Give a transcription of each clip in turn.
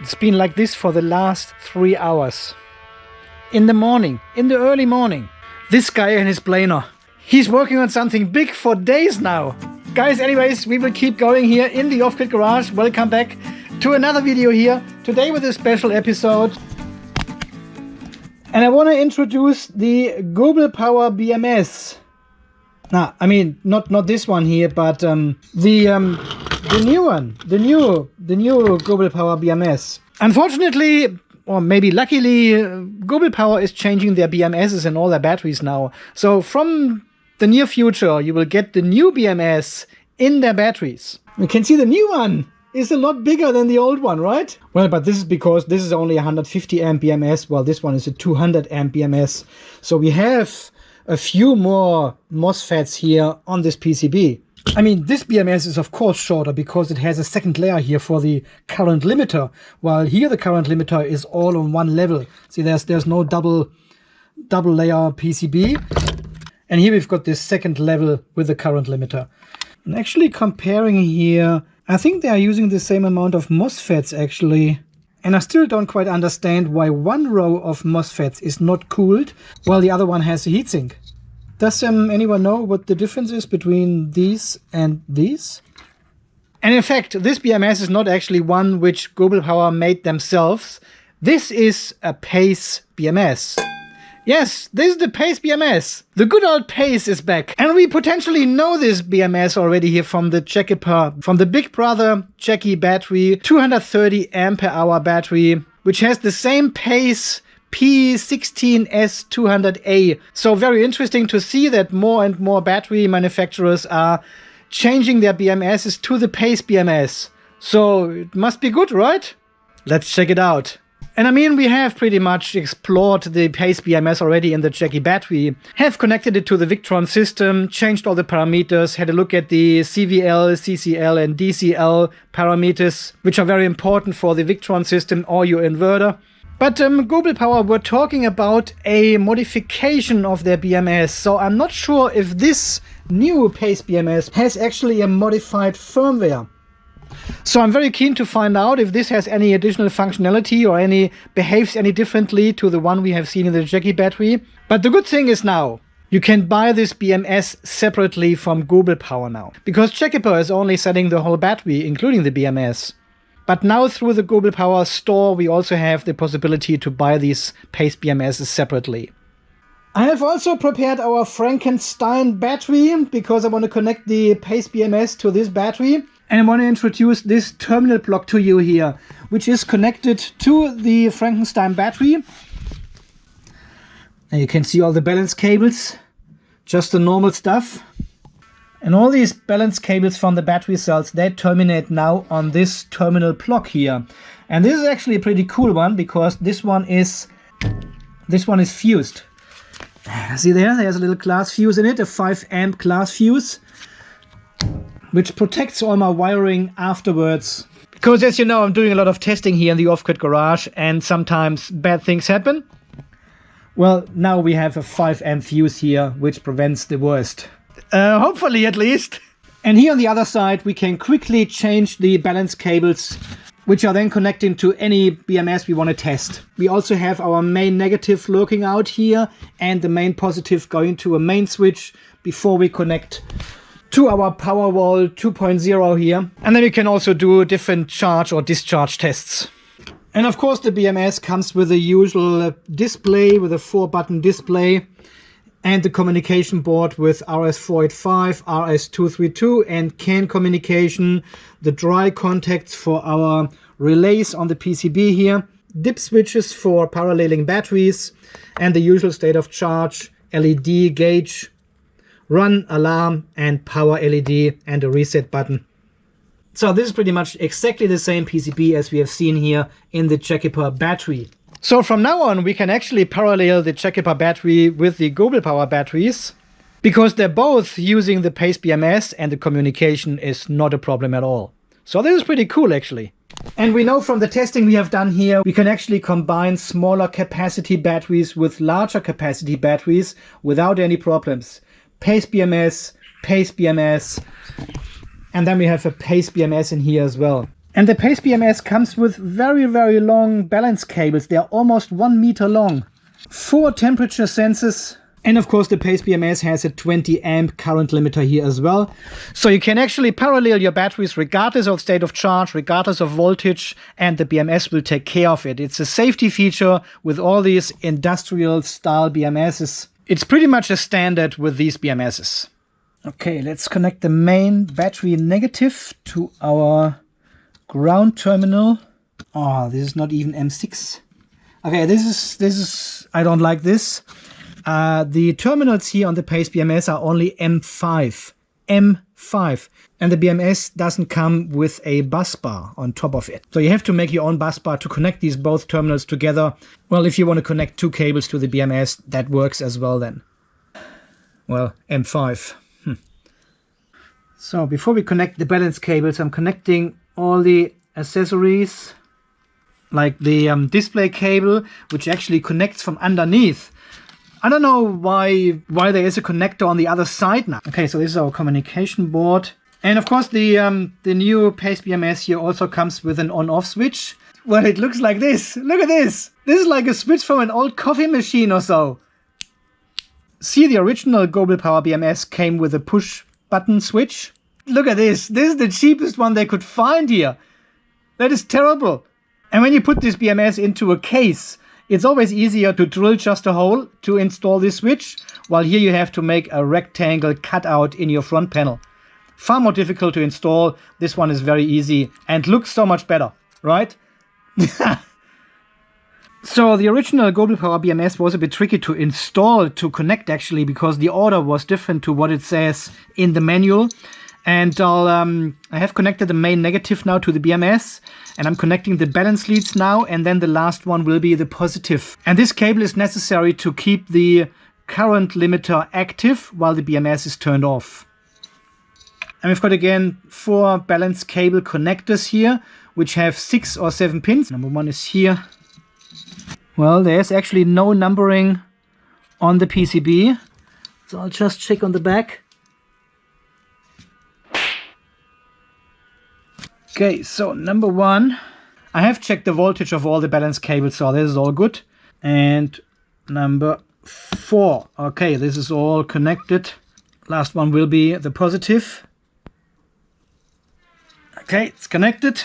It's been like this for the last 3 hours. In the morning, in the early morning, this guy and his planer, he's working on something big for days now. Guys, anyways, we will keep going here in the Off-Grid Garage. Welcome back to another video here, today with a special episode. And I want to introduce the Global Power BMS. Now, I mean, not this one here, but the new one, the new Global Power BMS. Unfortunately, or maybe luckily, Global Power is changing their BMSs and all their batteries now. So from the near future, you will get the new BMS in their batteries. You can see the new one is a lot bigger than the old one, right? Well, but this is because this is only 150 amp BMS, while this one is a 200 amp BMS. So we have a few more MOSFETs here on this PCB. I mean, this BMS is of course shorter because it has a second layer here for the current limiter, while here the current limiter is all on one level. See, there's no double layer PCB. And here we've got this second level with the current limiter. And actually comparing here, I think they are using the same amount of MOSFETs actually. And I still don't quite understand why one row of MOSFETs is not cooled while the other one has a heatsink. Does anyone know what the difference is between these and these? And in fact, this BMS is not actually one which Global Power made themselves. This is a Pace BMS. Yes, this is the Pace BMS. The good old Pace is back. And we potentially know this BMS already here from the Jakiper, from the Big Brother Jaki battery, 230 ampere hour battery, which has the same Pace P16S200A. So very interesting to see that more and more battery manufacturers are changing their BMSs to the Pace BMS. So it must be good, right? Let's check it out. And I mean, we have pretty much explored the Pace BMS already in the Jaki battery, have connected it to the Victron system, changed all the parameters, had a look at the CVL, CCL and DCL parameters, which are very important for the Victron system or your inverter. But Global Power were talking about a modification of their BMS, so I'm not sure if this new Pace BMS has actually a modified firmware. So I'm very keen to find out if this has any additional functionality or behaves any differently to the one we have seen in the Jaki battery. But the good thing is now, you can buy this BMS separately from Global Power now. Because Jakiper is only selling the whole battery, including the BMS. But now through the Global Power store, we also have the possibility to buy these Pace BMSs separately. I have also prepared our Frankenstein battery because I want to connect the Pace BMS to this battery. And I want to introduce this terminal block to you here, which is connected to the Frankenstein battery. And you can see all the balance cables, just the normal stuff. And all these balance cables from the battery cells, they terminate now on this terminal block here. And this is actually a pretty cool one because this one is fused. See there's a little glass fuse in it, a 5 amp glass fuse, which protects all my wiring afterwards. Because as you know, I'm doing a lot of testing here in the Off-Grid Garage and sometimes bad things happen. Well, now we have a 5 amp fuse here, which prevents the worst. Hopefully at least. And here on the other side, we can quickly change the balance cables, which are then connecting to any BMS we want to test. We also have our main negative lurking out here and the main positive going to a main switch before we connect to our Powerwall 2.0 here. And then we can also do different charge or discharge tests. And of course the BMS comes with the usual display, with a 4-button display, and the communication board with RS485, RS232 and CAN communication, the dry contacts for our relays on the PCB here, dip switches for paralleling batteries, and the usual state of charge, LED gauge, run, alarm and power LED and a reset button. So this is pretty much exactly the same PCB as we have seen here in the Jakiper battery. So from now on we can actually parallel the Jakiper battery with the Global Power batteries because they're both using the Pace BMS and the communication is not a problem at all. So this is pretty cool actually. And we know from the testing we have done here, we can actually combine smaller capacity batteries with larger capacity batteries without any problems. Pace BMS, Pace BMS, and then we have a Pace BMS in here as well. And the Pace BMS comes with very, very long balance cables. They are almost 1 meter long. 4 temperature sensors. And of course the Pace BMS has a 20 amp current limiter here as well. So you can actually parallel your batteries regardless of state of charge, regardless of voltage, and the BMS will take care of it. It's a safety feature with all these industrial style BMSs. It's pretty much a standard with these BMSs. Okay, let's connect the main battery negative to our ground terminal. Oh, this is not even M6. Okay, this is I don't like this. The terminals here on the Pace BMS are only M5. M5. And the BMS doesn't come with a bus bar on top of it. So you have to make your own bus bar to connect these both terminals together. Well, if you want to connect 2 cables to the BMS, that works as well then. Well, M5. So before we connect the balance cables, I'm connecting all the accessories, like the display cable, which actually connects from underneath. I don't know why there is a connector on the other side now. Okay, so this is our communication board. And of course the new Pace BMS here also comes with an on-off switch. Well, it looks like this. Look at this. This is like a switch from an old coffee machine or so. See, the original Global Power BMS came with a push button switch. Look at this. This is the cheapest one they could find here. That is terrible. And when you put this BMS into a case, it's always easier to drill just a hole to install this switch, while here you have to make a rectangle cutout in your front panel. Far more difficult to install. This one is very easy and looks so much better, right? So the original Global Power BMS was a bit tricky to install, to connect actually, because the order was different to what it says in the manual. And I have connected the main negative now to the BMS, and I'm connecting the balance leads now, and then the last one will be the positive. And this cable is necessary to keep the current limiter active while the BMS is turned off. And we've got again 4 balance cable connectors here, which have 6 or 7 pins. Number 1 is here. Well, there's actually no numbering on the PCB, so I'll just check on the back. Okay, so number 1, I have checked the voltage of all the balance cables, so this is all good. And number 4, okay, this is all connected. Last one will be the positive. Okay, it's connected.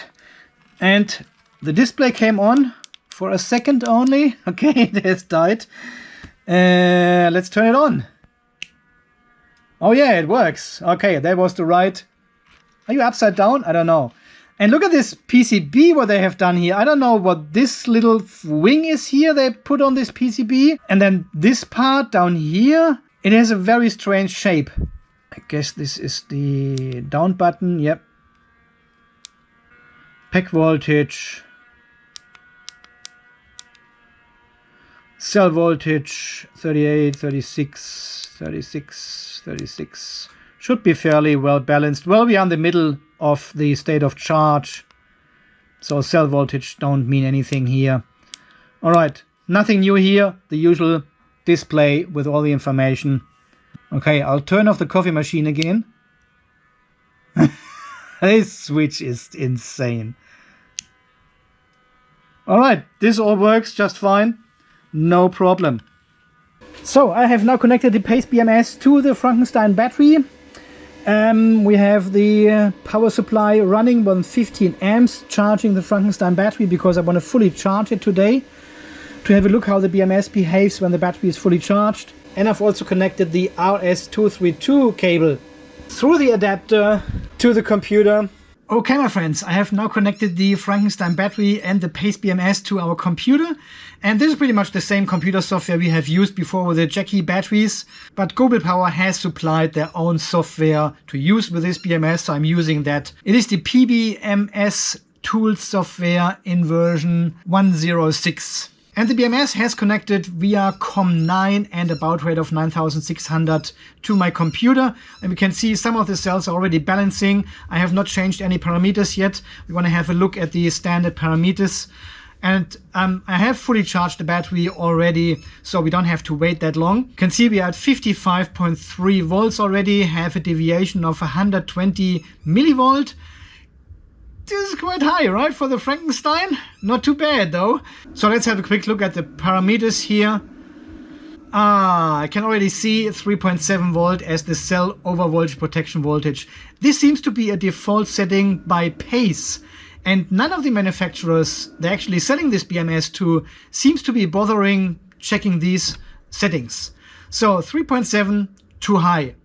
And the display came on for a second only. Okay, it has died. Let's turn it on. Oh yeah, it works. Okay, that was the right. Are you upside down? I don't know. And look at this PCB, what they have done here. I don't know what this little wing is here they put on this PCB. And then this part down here, it has a very strange shape. I guess this is the down button. Yep. Pack voltage. Cell voltage 38, 36, 36, 36. Should be fairly well balanced. Well, we are in the middle of the state of charge, so cell voltage don't mean anything here. All right, nothing new here. The usual display with all the information. Okay, I'll turn off the coffee machine again. This switch is insane. All right, this all works just fine. No problem. So I have now connected the Pace BMS to the Frankenstein battery. We have the power supply running on 15 amps, charging the Frankenstein battery because I want to fully charge it today to have a look how the BMS behaves when the battery is fully charged. And I've also connected the RS232 cable through the adapter to the computer. Okay, my friends, I have now connected the Frankenstein battery and the Pace BMS to our computer. And this is pretty much the same computer software we have used before with the Jakiper batteries. But Global Power has supplied their own software to use with this BMS, so I'm using that. It is the BMS Tools software in version 106. And the BMS has connected via COM9 and a baud rate of 9600 to my computer. And we can see some of the cells are already balancing. I have not changed any parameters yet. We want to have a look at the standard parameters. And I have fully charged the battery already, so we don't have to wait that long. You can see we are at 55.3 volts already, have a deviation of 120 millivolt. This is quite high, right, for the Frankenstein? Not too bad, though. So let's have a quick look at the parameters here. I can already see 3.7 volt as the cell over voltage protection voltage. This seems to be a default setting by Pace. And none of the manufacturers they're actually selling this BMS to seems to be bothering checking these settings. So 3.7, too high.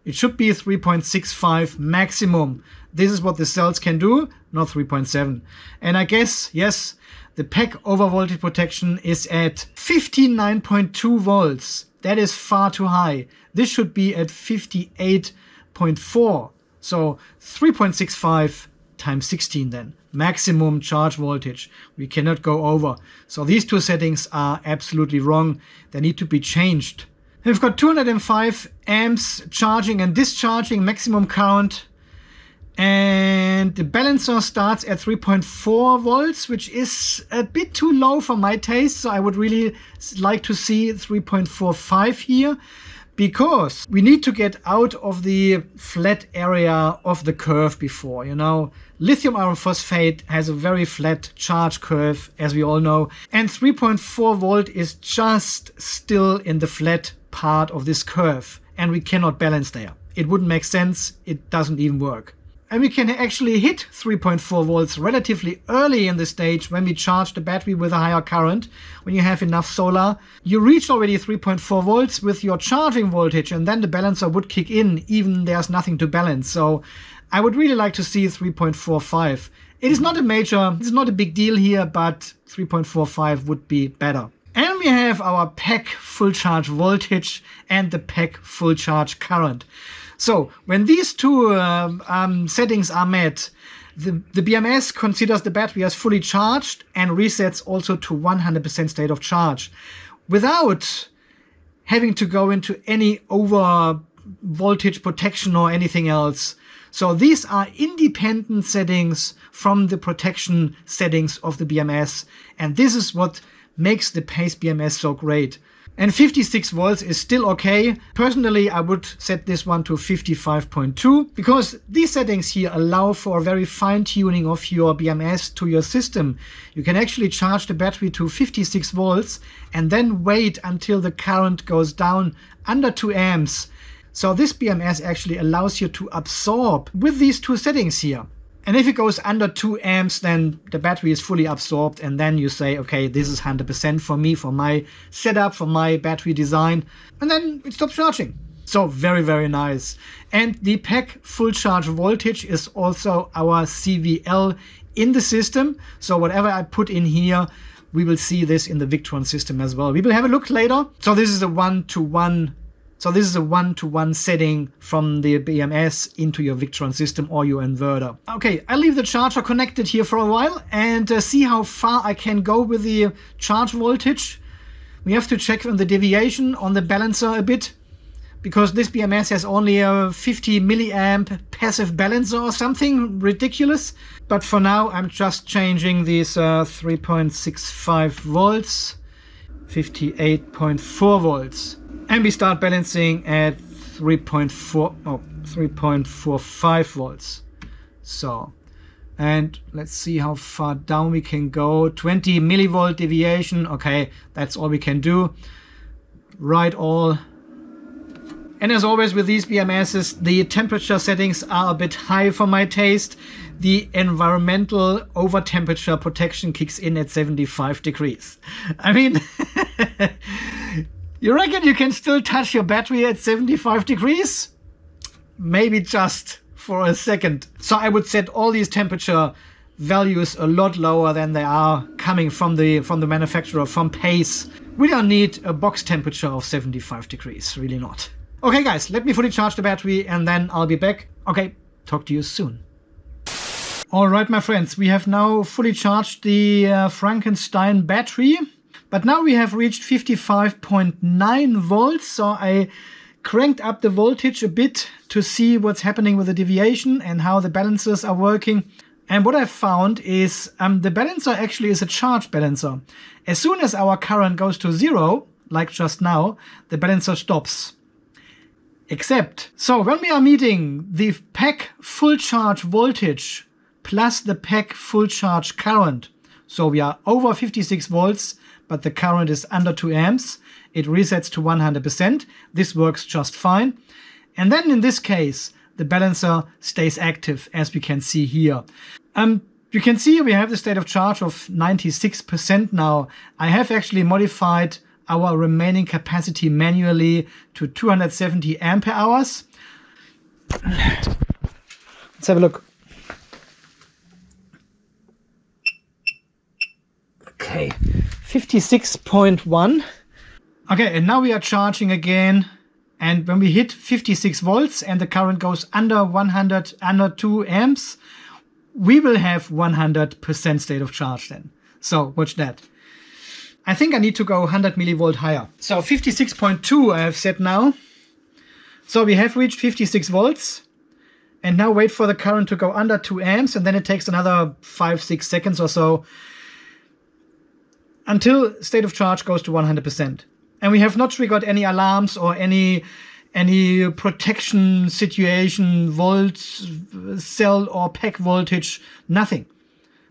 It should be 3.65 maximum. This is what the cells can do, not 3.7. And I guess, yes, the pack over voltage protection is at 59.2 volts. That is far too high. This should be at 58.4. So 3.65 times 16 then. Maximum charge voltage. We cannot go over. So these two settings are absolutely wrong. They need to be changed. We've got 205 amps charging and discharging maximum current. And the balancer starts at 3.4 volts, which is a bit too low for my taste. So I would really like to see 3.45 here, because we need to get out of the flat area of the curve before, you know. Lithium iron phosphate has a very flat charge curve, as we all know. And 3.4 volt is just still in the flat part of this curve. And we cannot balance there. It wouldn't make sense. It doesn't even work. And we can actually hit 3.4 volts relatively early in the stage when we charge the battery with a higher current. When you have enough solar, you reach already 3.4 volts with your charging voltage, and then the balancer would kick in, even there's nothing to balance. So I would really like to see 3.45. It is not a major, it's not a big deal here, but 3.45 would be better. And we have our pack full charge voltage and the pack full charge current. So when these two settings are met, the BMS considers the battery as fully charged and resets also to 100% state of charge without having to go into any over voltage protection or anything else. So these are independent settings from the protection settings of the BMS. And this is what makes the Pace BMS so great. And 56 volts is still okay. Personally, I would set this one to 55.2 because these settings here allow for a very fine tuning of your BMS to your system. You can actually charge the battery to 56 volts and then wait until the current goes down under 2 amps. So this BMS actually allows you to absorb with these two settings here. And if it goes under 2 amps, then the battery is fully absorbed. And then you say, okay, this is 100% for me, for my setup, for my battery design. And then it stops charging. So very, very nice. And the pack full charge voltage is also our CVL in the system. So whatever I put in here, we will see this in the Victron system as well. We will have a look later. So this is a one-to-one. So this is a one-to-one setting from the BMS into your Victron system or your inverter. Okay, I'll leave the charger connected here for a while and see how far I can go with the charge voltage. We have to check on the deviation on the balancer a bit, because this BMS has only a 50 milliamp passive balancer or something ridiculous. But for now, I'm just changing these 3.65 volts, 58.4 volts. And we start balancing at 3.45 volts. So, and let's see how far down we can go. 20 millivolt deviation. Okay, that's all we can do. Right all. And as always with these BMSs, the temperature settings are a bit high for my taste. The environmental over temperature protection kicks in at 75 degrees. I mean, you reckon you can still touch your battery at 75 degrees? Maybe just for a second. So I would set all these temperature values a lot lower than they are coming from the manufacturer, from Pace. We don't need a box temperature of 75 degrees, really not. Okay guys, let me fully charge the battery and then I'll be back. Okay, talk to you soon. Alright my friends, we have now fully charged the Frankenstein battery. But now we have reached 55.9 volts, so I cranked up the voltage a bit to see what's happening with the deviation and how the balancers are working. And what I've found is the balancer actually is a charge balancer. As soon as our current goes to 0, like just now, the balancer stops. Except, so when we are meeting the pack full charge voltage plus the pack full charge current. So we are over 56 volts, but the current is under 2 amps. It resets to 100%. This works just fine. And then in this case, the balancer stays active, as we can see here. You can see we have the state of charge of 96% now. I have actually modified our remaining capacity manually to 270 ampere hours. Let's have a look. Okay, 56.1. Okay, and now we are charging again. And when we hit 56 volts and the current goes under 2 amps, we will have 100% state of charge then. So watch that. I think I need to go 100 millivolt higher. So 56.2 I have set now. So we have reached 56 volts. And now wait for the current to go under 2 amps. And then it takes another 5-6 seconds or so until state of charge goes to 100%. And we have not triggered any alarms or any protection situation, volt, cell or pack voltage, nothing.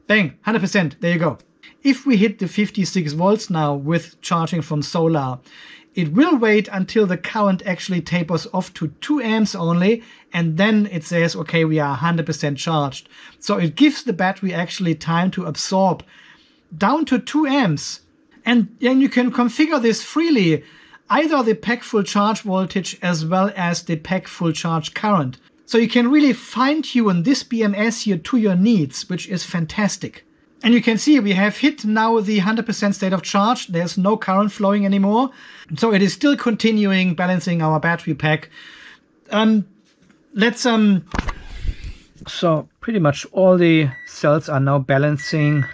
Bang, 100%, there you go. If we hit the 56 volts now with charging from solar, it will wait until the current actually tapers off to 2 amps only, and then it says, okay, we are 100% charged. So it gives the battery actually time to absorb down to 2 amps. And then you can configure this freely, either the pack full charge voltage as well as the pack full charge current. So you can really fine tune this BMS here to your needs, which is fantastic. And you can see we have hit now the 100% state of charge. There's no current flowing anymore. So it is still continuing balancing our battery pack. So pretty much all the cells are now balancing.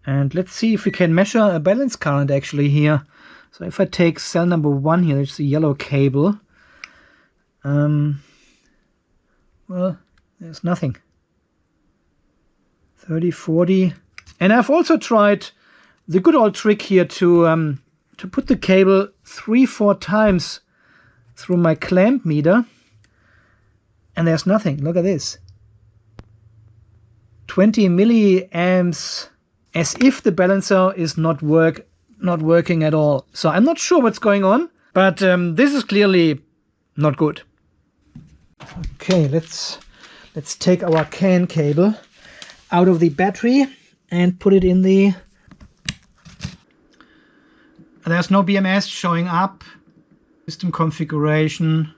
And let's see if we can measure a balance current actually here. So if I take cell number 1 here, there's the yellow cable. Well, there's nothing. 30, 40. And I've also tried the good old trick here to put the cable 3-4 times through my clamp meter. And there's nothing. Look at this. 20 milliamps. As if the balancer is not working at all. So I'm not sure what's going on, but this is clearly not good. Okay, let's take our CAN cable out of the battery and put it in the... There's no BMS showing up. System configuration,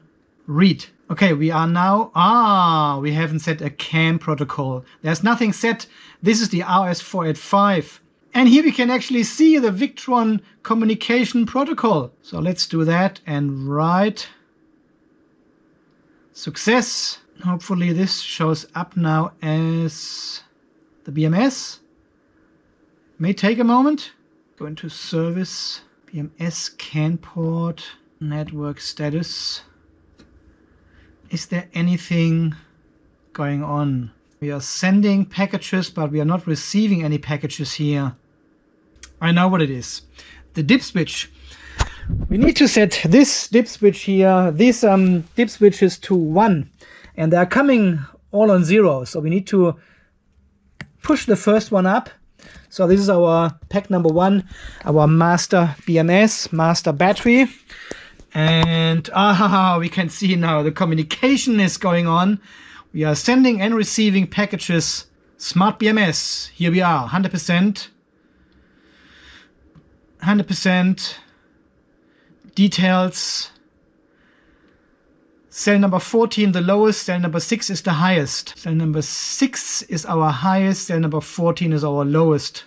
read. Okay, we are now... we haven't set a CAN protocol. There's nothing set. This is the RS485. And here we can actually see the Victron communication protocol. So let's do that and write. Success. Hopefully this shows up now as the BMS. May take a moment. Go into service. BMS CAN port. Network status. Is there anything going on? We are sending packages, but we are not receiving any packages here. I know what it is. The dip switch. We need to set this dip switch here, these dip switches to 1. And they are coming all on 0. So we need to push the first one up. So this is our pack number 1, our master BMS, master battery. And we can see now the communication is going on. We are sending and receiving packages. Smart BMS. Here we are, 100%. 100%. Details. Cell number 14, the lowest. Cell number 6 is the highest. Cell number 6 is our highest. Cell number 14 is our lowest.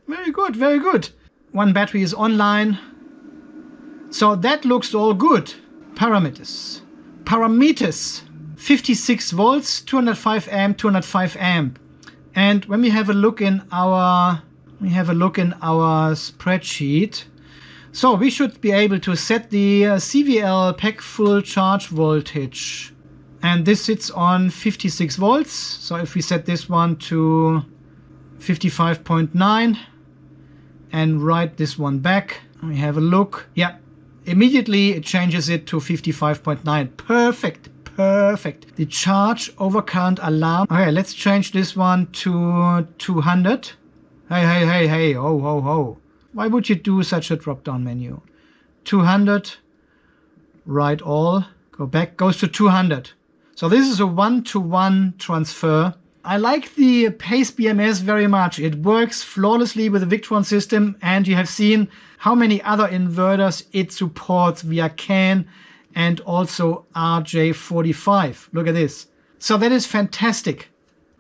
Very good, very good. One battery is online. So that looks all good. Parameters. 56 volts, 205 amp, 205 amp. And when we have a look in our spreadsheet, so we should be able to set the CVL pack full charge voltage. And this sits on 56 volts. So if we set this one to 55.9 and write this one back, we have a look. Yeah, immediately it changes it to 55.9. Perfect. perfect. The charge overcurrent alarm. Okay, let's change this one to 200. Hey, ho. Why would you do such a drop-down menu? 200, write all, go back, goes to 200. So this is a one-to-one transfer. I like the Pace BMS very much. It works flawlessly with the Victron system, and you have seen how many other inverters it supports via CAN and also RJ45. Look at this. So that is fantastic.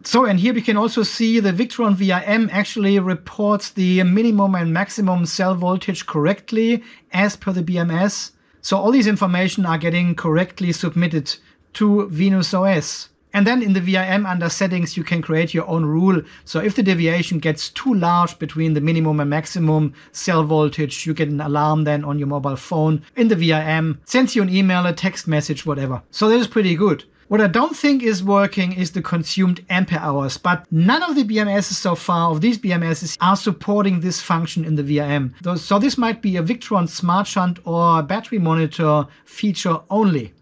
So, and here we can also see the Victron VRM actually reports the minimum and maximum cell voltage correctly as per the BMS. So all these information are getting correctly submitted to Venus OS. And then in the VRM under settings, you can create your own rule. So if the deviation gets too large between the minimum and maximum cell voltage, you get an alarm then on your mobile phone in the VRM, sends you an email, a text message, whatever. So that is pretty good. What I don't think is working is the consumed ampere hours, but none of the BMSs so far, of these BMSs, are supporting this function in the VRM. So this might be a Victron Smart Shunt or battery monitor feature only.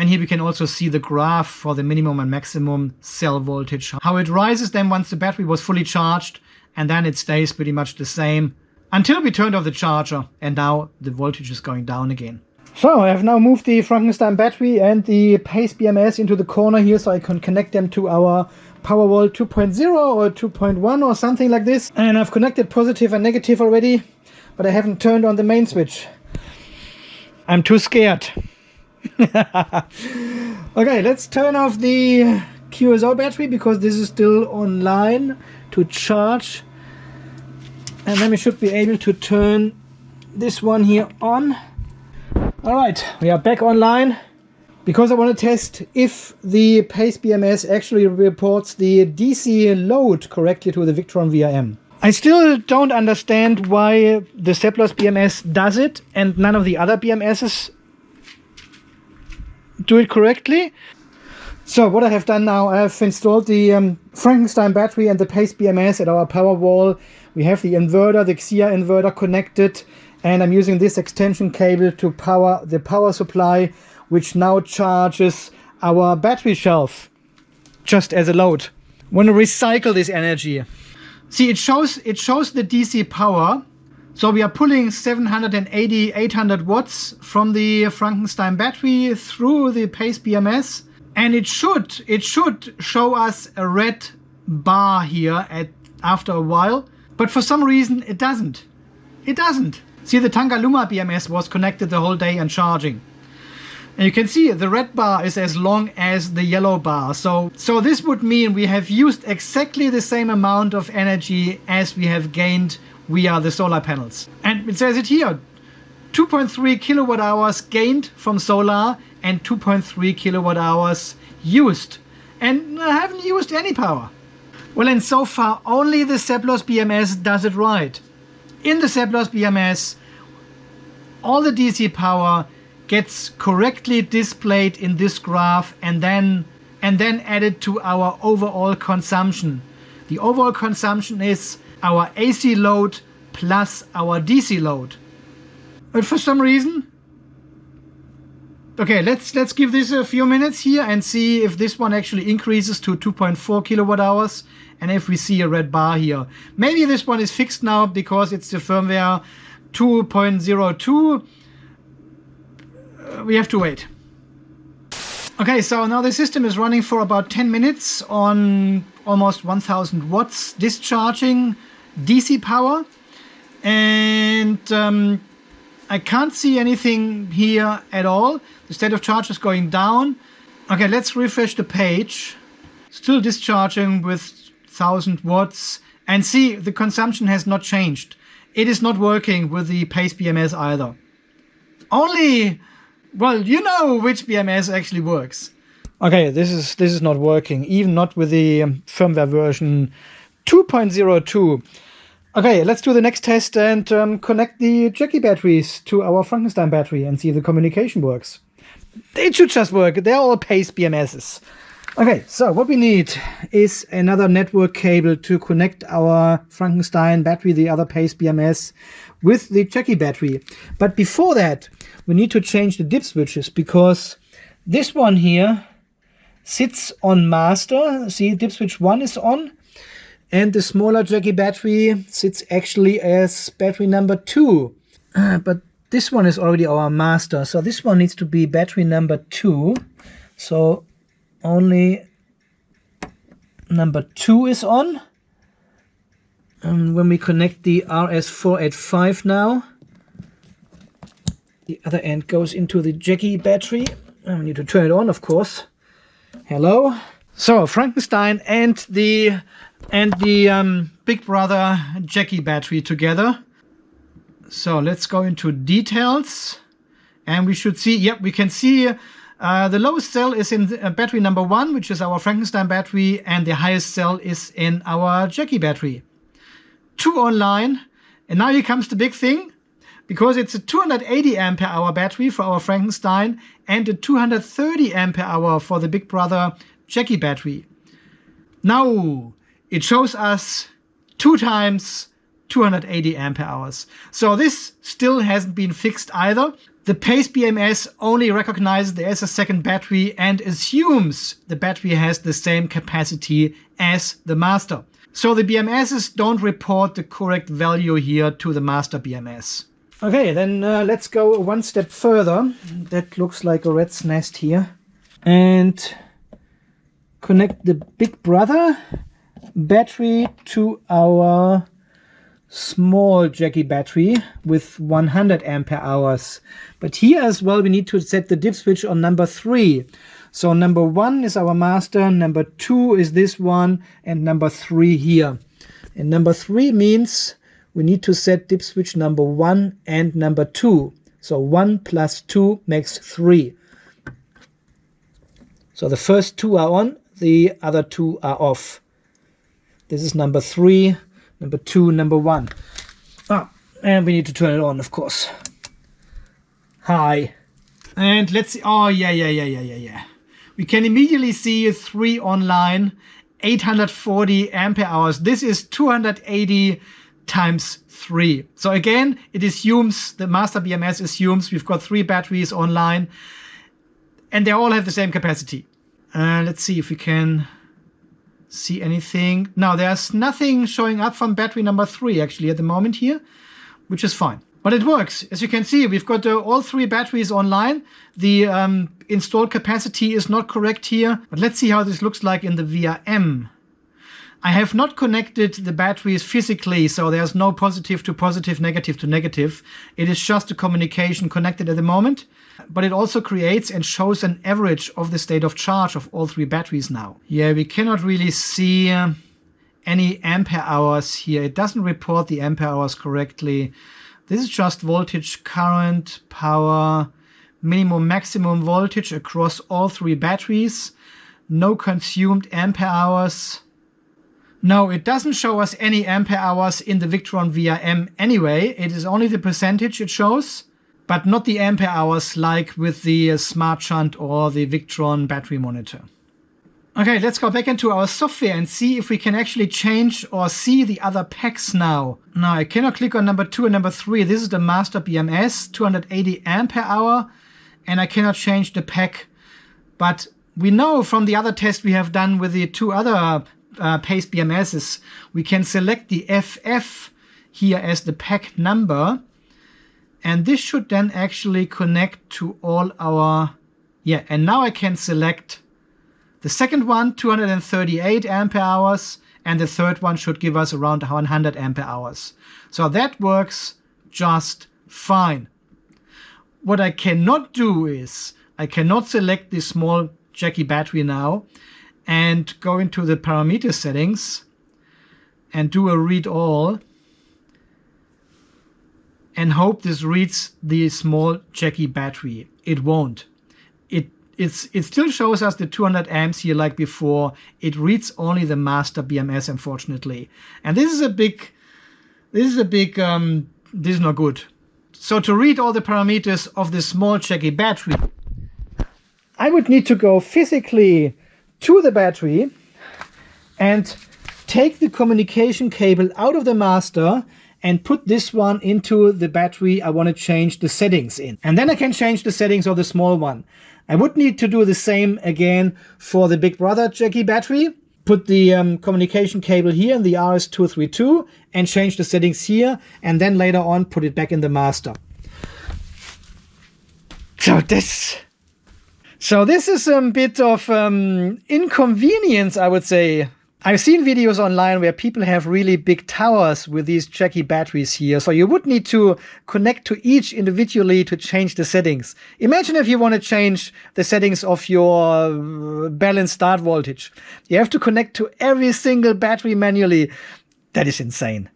And here we can also see the graph for the minimum and maximum cell voltage, how it rises then once the battery was fully charged, and then it stays pretty much the same until we turned off the charger, and now the voltage is going down again. So I have now moved the Frankenstein battery and the Pace BMS into the corner here so I can connect them to our Powerwall 2.0 or 2.1 or something like this. And I've connected positive and negative already, but I haven't turned on the main switch. I'm too scared. Okay, let's turn off the QSO battery because this is still online to charge. And then we should be able to turn this one here on. Alright, we are back online because I want to test if the Pace BMS actually reports the DC load correctly to the Victron VRM. I still don't understand why the Seplos BMS does it and none of the other BMSs do it correctly. So what I have done now, I have installed the Frankenstein battery and the Pace BMS at our Powerwall. We have the inverter, the Xia inverter connected, and I'm using this extension cable to power the power supply, which now charges our battery shelf just as a load. I want to recycle this energy. See, it shows the DC power. So we are pulling 780, 800 watts from the Frankenstein battery through the Pace BMS, and it should show us a red bar here after a while, but for some reason it doesn't. It doesn't. See, the Tangaluma BMS was connected the whole day and charging. And you can see the red bar is as long as the yellow bar. So this would mean we have used exactly the same amount of energy as we have gained via the solar panels. And it says it here, 2.3 kilowatt hours gained from solar and 2.3 kilowatt hours used. And I haven't used any power. Well, and so far only the Seplos BMS does it right. In the Seplos BMS, all the DC power gets correctly displayed in this graph and then added to our overall consumption. The overall consumption is our AC load plus our DC load. But for some reason, okay, let's give this a few minutes here and see if this one actually increases to 2.4 kilowatt hours and if we see a red bar here. Maybe this one is fixed now because it's the firmware 2.02. We have to wait. Okay, so now the system is running for about 10 minutes on almost 1000 watts discharging DC power, and I can't see anything here at all. The state of charge is going down. Okay, let's refresh the page. Still discharging with 1000 watts, and see, the consumption has not changed. It is not working with the Pace BMS either. Only, well, you know which BMS actually works. Okay, this is not working, even not with the firmware version 2.02. Okay, let's do the next test and connect the Jakiper batteries to our Frankenstein battery and see if the communication works. It should just work. They're all Pace BMSs. Okay, so what we need is another network cable to connect our Frankenstein battery, the other Pace BMS, with the Jakiper battery. But before that, we need to change the dip switches because this one here sits on master. See, dip switch 1 is on. And the smaller Jackie battery sits actually as battery number 2. But this one is already our master. So this one needs to be battery number 2. So only number 2 is on. And when we connect the RS485 now, the other end goes into the Jackie battery. And we need to turn it on, of course. Hello. So Frankenstein and the Big Brother Jackie battery together. So let's go into details, and we should see, yep, we can see the lowest cell is in battery number 1, which is our Frankenstein battery, and the highest cell is in our Jackie battery. 2 online, and now here comes the big thing, because it's a 280 ampere hour battery for our Frankenstein and a 230 ampere hour for the Big Brother Jackie battery. Now it shows us 2 times 280 ampere hours. So this still hasn't been fixed either. The Pace BMS only recognizes there is a second battery and assumes the battery has the same capacity as the master. So the BMSs don't report the correct value here to the master BMS. Okay, then let's go one step further. That looks like a rat's nest here. And connect the Big Brother battery to our small Jackie battery with 100 ampere hours. But here as well we need to set the dip switch on number 3. So number 1 is our master, number 2 is this one, and number 3 here. And number 3 means we need to set dip switch number 1 and number 2. So 1 plus 2 makes 3. So the first 2 are on, the other 2 are off. This is number 3, number 2, number 1. And we need to turn it on, of course. High. And let's see. Oh, yeah. We can immediately see 3 online, 840 ampere hours. This is 280 times 3. So again, it assumes, the master BMS assumes we've got 3 batteries online, and they all have the same capacity. Let's see if we can see anything. Now there's nothing showing up from battery number 3 actually at the moment here, which is fine. But it works. As you can see, we've got all 3 batteries online. The installed capacity is not correct here, but let's see how this looks like in the VRM. I have not connected the batteries physically, so there's no positive to positive, negative to negative. It is just a communication connected at the moment, but it also creates and shows an average of the state of charge of all 3 batteries now. Yeah, we cannot really see any ampere hours here. It doesn't report the ampere hours correctly. This is just voltage, current, power, minimum, maximum voltage across all 3 batteries. No consumed ampere hours. No, it doesn't show us any ampere hours in the Victron VRM anyway. It is only the percentage it shows, but not the ampere hours like with the Smart Shunt or the Victron battery monitor. Okay, let's go back into our software and see if we can actually change or see the other packs now. Now I cannot click on number 2 and number 3. This is the master BMS, 280 ampere hour, and I cannot change the pack. But we know from the other test we have done with the 2 other Pace BMSs, we can select the FF here as the pack number, and this should then actually connect to all our, and now I can select the second one, 238 ampere hours, and the third one should give us around 100 ampere hours. So that works just fine. What I cannot do is, I cannot select the small Jackie battery now and go into the parameter settings and do a read all and hope this reads the small Jackie battery. It won't. It still shows us the 200 amps here like before. It reads only the master BMS, unfortunately. And this is not good. So to read all the parameters of the small Jackie battery, I would need to go physically to the battery and take the communication cable out of the master and put this one into the battery I want to change the settings in. And then I can change the settings of the small one. I would need to do the same again for the Big Brother Jackie battery. Put the communication cable here in the RS232 and change the settings here, and then later on put it back in the master. So this is a bit of inconvenience, I would say. I've seen videos online where people have really big towers with these Jackie batteries here. So you would need to connect to each individually to change the settings. Imagine if you want to change the settings of your balanced start voltage. You have to connect to every single battery manually. That is insane.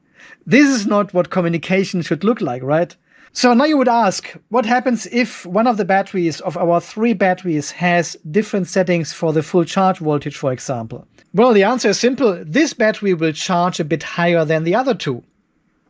This is not what communication should look like, right? So now you would ask, what happens if one of the batteries of our 3 batteries has different settings for the full charge voltage, for example? Well, the answer is simple. This battery will charge a bit higher than the other 2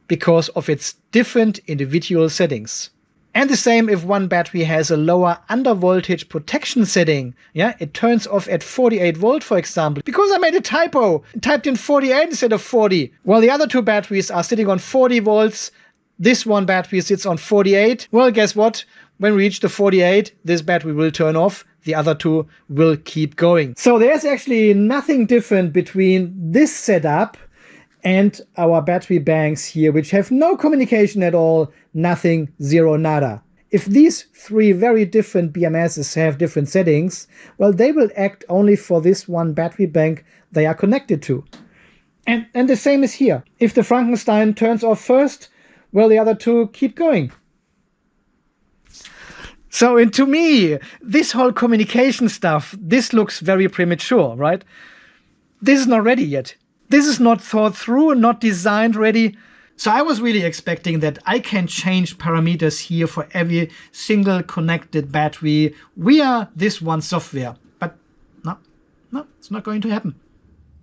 because of its different individual settings. And the same if one battery has a lower undervoltage protection setting. Yeah, it turns off at 48 volt, for example, because I made a typo, typed in 48 instead of 40. Well, the other 2 batteries are sitting on 40 volts. This one battery sits on 48. Well, guess what? When we reach the 48, this battery will turn off. The other 2 will keep going. So there's actually nothing different between this setup and our battery banks here, which have no communication at all, nothing, zero, nada. If these 3 very different BMSs have different settings, well, they will act only for this one battery bank they are connected to. And the same is here. If the Frankenstein turns off first, well, the other 2 keep going. So, and to me, this whole communication stuff, this looks very premature, right? This is not ready yet. This is not thought through, not designed ready. So I was really expecting that I can change parameters here for every single connected battery via this one software. But no, it's not going to happen.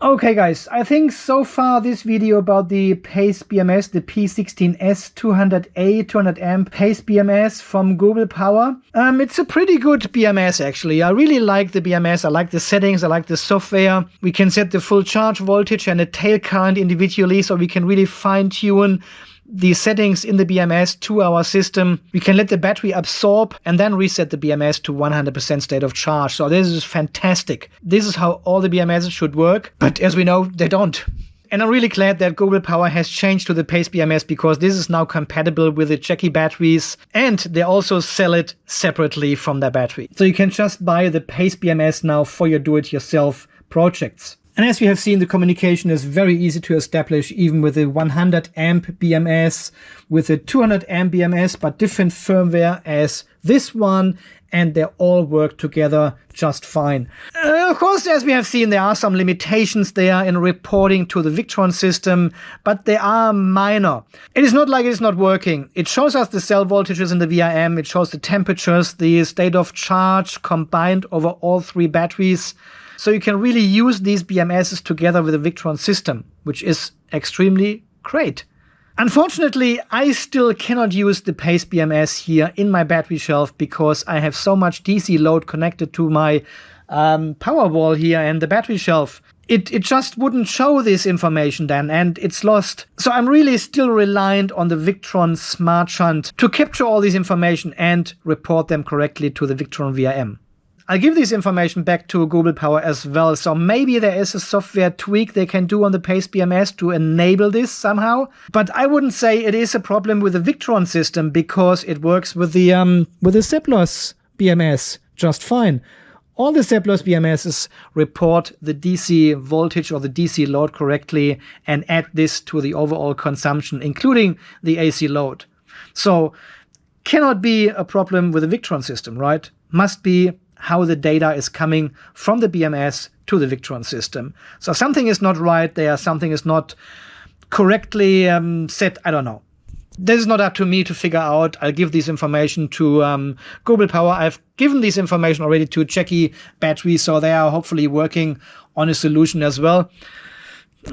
Okay guys, I think so far this video about the Pace BMS, the P16S 200A 200 amp Pace BMS from Google Power. It's a pretty good BMS actually. I really like the BMS, I like the settings, I like the software. We can set the full charge voltage and the tail current individually, so we can really fine tune the settings in the BMS to our system. We can let the battery absorb and then reset the BMS to 100% state of charge. So this is fantastic. This is how all the BMSs should work. But as we know, they don't. And I'm really glad that Google Power has changed to the Pace BMS, because this is now compatible with the Jackie batteries, and they also sell it separately from their battery. So you can just buy the Pace BMS now for your do-it-yourself projects. And as we have seen, the communication is very easy to establish, even with a 100 amp BMS, with a 200 amp BMS, but different firmware as this one, and they all work together just fine. Of course, as we have seen, there are some limitations there in reporting to the Victron system, but they are minor. It is not like it's not working. It shows us the cell voltages in the VRM, it shows the temperatures, the state of charge combined over all 3 batteries. So you can really use these BMSs together with the Victron system, which is extremely great. Unfortunately, I still cannot use the Pace BMS here in my battery shelf because I have so much DC load connected to my power wall here and the battery shelf. It just wouldn't show this information then, and it's lost. So I'm really still reliant on the Victron Smart Shunt to capture all this information and report them correctly to the Victron VRM. I'll give this information back to Google Power as well, so maybe there is a software tweak they can do on the Pace BMS to enable this somehow. But I wouldn't say it is a problem with the Victron system, because it works with the Seplos BMS just fine. All the Seplos BMSs report the DC voltage or the DC load correctly and add this to the overall consumption, including the AC load. So cannot be a problem with the Victron system, right? Must be how the data is coming from the BMS to the Victron system. So something is not right there, something is not correctly set, I don't know. This is not up to me to figure out. I'll give this information to Google Power. I've given this information already to Jackie battery, so they are hopefully working on a solution as well.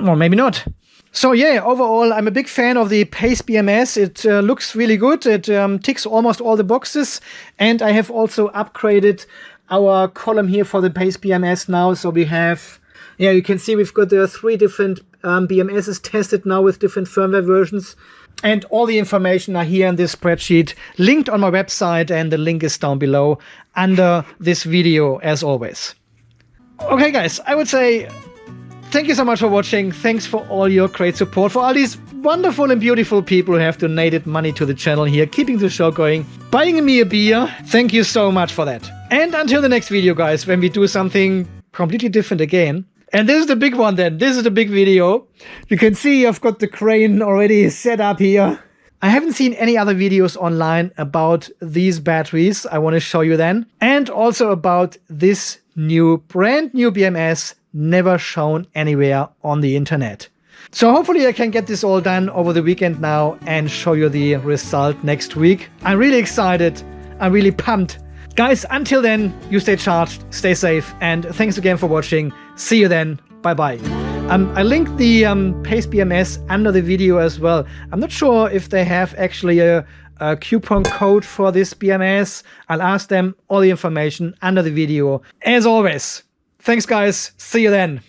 Or maybe not. So yeah, overall, I'm a big fan of the Pace BMS. It looks really good. It ticks almost all the boxes. And I have also upgraded our column here for the Pace BMS now. So we have, yeah, you can see we've got the 3 different BMSs tested now with different firmware versions. And all the information are here in this spreadsheet, linked on my website, and the link is down below under this video as always. Okay guys, I would say thank you so much for watching. Thanks for all your great support, for all these wonderful and beautiful people who have donated money to the channel here, keeping the show going, buying me a beer. Thank you so much for that. And until the next video guys, when we do something completely different again. And this is the big one then. This is the big video. You can see I've got the crane already set up here. I haven't seen any other videos online about these batteries. I want to show you then. And also about this brand new BMS, never shown anywhere on the internet. So hopefully I can get this all done over the weekend now and show you the result next week. I'm really excited. I'm really pumped. Guys, until then, you stay charged, stay safe, and thanks again for watching. See you then. Bye-bye. I linked the Pace BMS under the video as well. I'm not sure if they have actually a coupon code for this BMS. I'll ask them. All the information under the video. As always, thanks guys. See you then.